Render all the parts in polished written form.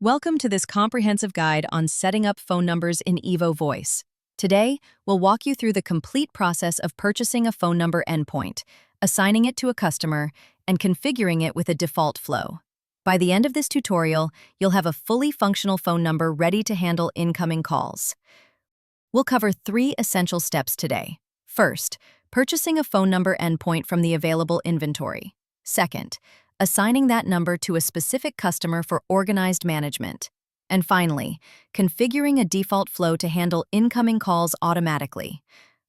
Welcome to this comprehensive guide on setting up phone numbers in Evo Voice. Today, we'll walk you through the complete process of purchasing a phone number endpoint, assigning it to a customer, and configuring it with a default flow. By the end of this tutorial, you'll have a fully functional phone number ready to handle incoming calls. We'll cover 3 essential steps today. First, purchasing a phone number endpoint from the available inventory. Second, assigning that number to a specific customer for organized management. And finally, configuring a default flow to handle incoming calls automatically.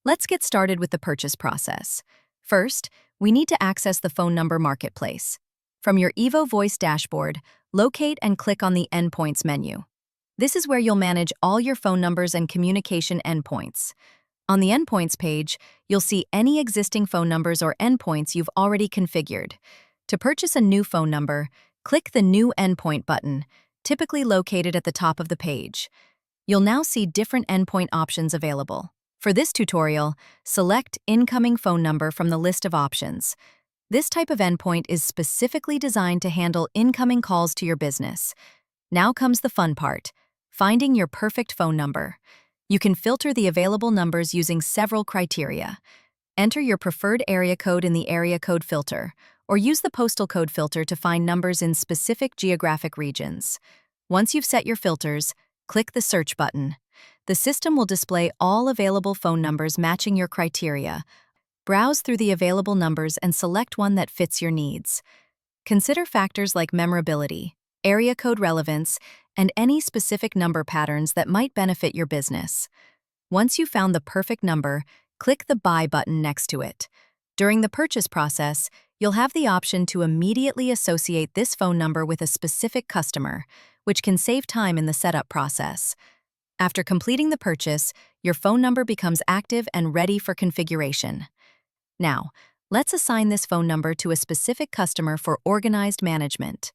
Let's get started with the purchase process. First, we need to access the phone number marketplace. From your Evo Voice dashboard, locate and click on the Endpoints menu. This is where you'll manage all your phone numbers and communication endpoints. On the Endpoints page, you'll see any existing phone numbers or endpoints you've already configured. To purchase a new phone number, click the New Endpoint button, typically located at the top of the page. You'll now see different endpoint options available. For this tutorial, select Incoming Phone Number from the list of options. This type of endpoint is specifically designed to handle incoming calls to your business. Now comes the fun part: finding your perfect phone number. You can filter the available numbers using several criteria. Enter your preferred area code in the area code filter, or use the postal code filter to find numbers in specific geographic regions. Once you've set your filters, click the search button. The system will display all available phone numbers matching your criteria. Browse through the available numbers and select one that fits your needs. Consider factors like memorability, area code relevance, and any specific number patterns that might benefit your business. Once you've found the perfect number, click the Buy button next to it. During the purchase process, you'll have the option to immediately associate this phone number with a specific customer, which can save time in the setup process. After completing the purchase, your phone number becomes active and ready for configuration. Now, let's assign this phone number to a specific customer for organized management.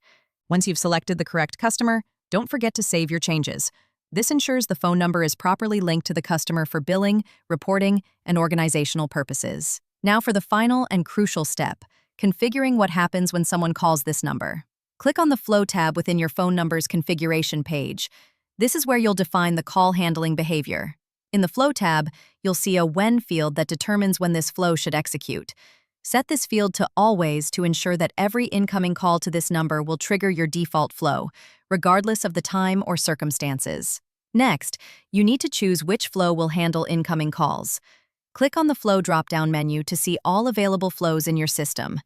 Once you've selected the correct customer, don't forget to save your changes. This ensures the phone number is properly linked to the customer for billing, reporting, and organizational purposes. Now for the final and crucial step: configuring what happens when someone calls this number. Click on the Flow tab within your phone number's configuration page. This is where you'll define the call handling behavior. In the Flow tab, you'll see a When field that determines when this flow should execute. Set this field to Always to ensure that every incoming call to this number will trigger your default flow, regardless of the time or circumstances. Next, you need to choose which flow will handle incoming calls. Click on the Flow drop-down menu to see all available flows in your system.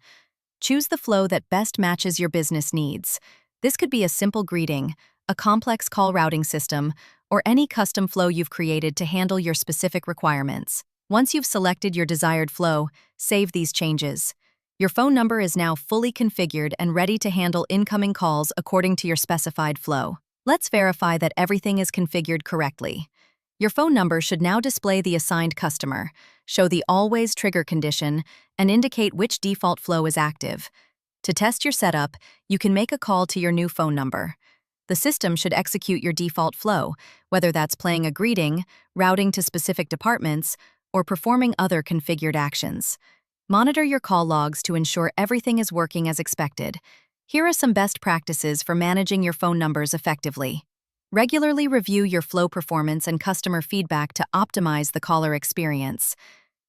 Choose the flow that best matches your business needs. This could be a simple greeting, a complex call routing system, or any custom flow you've created to handle your specific requirements. Once you've selected your desired flow, save these changes. Your phone number is now fully configured and ready to handle incoming calls according to your specified flow. Let's verify that everything is configured correctly. Your phone number should now display the assigned customer, show the Always trigger condition, and indicate which default flow is active. To test your setup, you can make a call to your new phone number. The system should execute your default flow, whether that's playing a greeting, routing to specific departments, or performing other configured actions. Monitor your call logs to ensure everything is working as expected. Here are some best practices for managing your phone numbers effectively. Regularly review your flow performance and customer feedback to optimize the caller experience.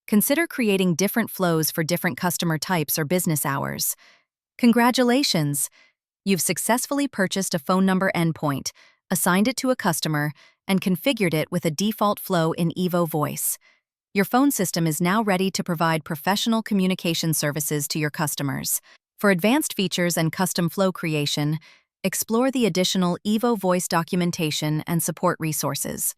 Consider creating different flows for different customer types or business hours. Congratulations! You've successfully purchased a phone number endpoint, assigned it to a customer, and configured it with a default flow in Evo Voice. Your phone system is now ready to provide professional communication services to your customers. For advanced features and custom flow creation, explore the additional Evo Voice documentation and support resources.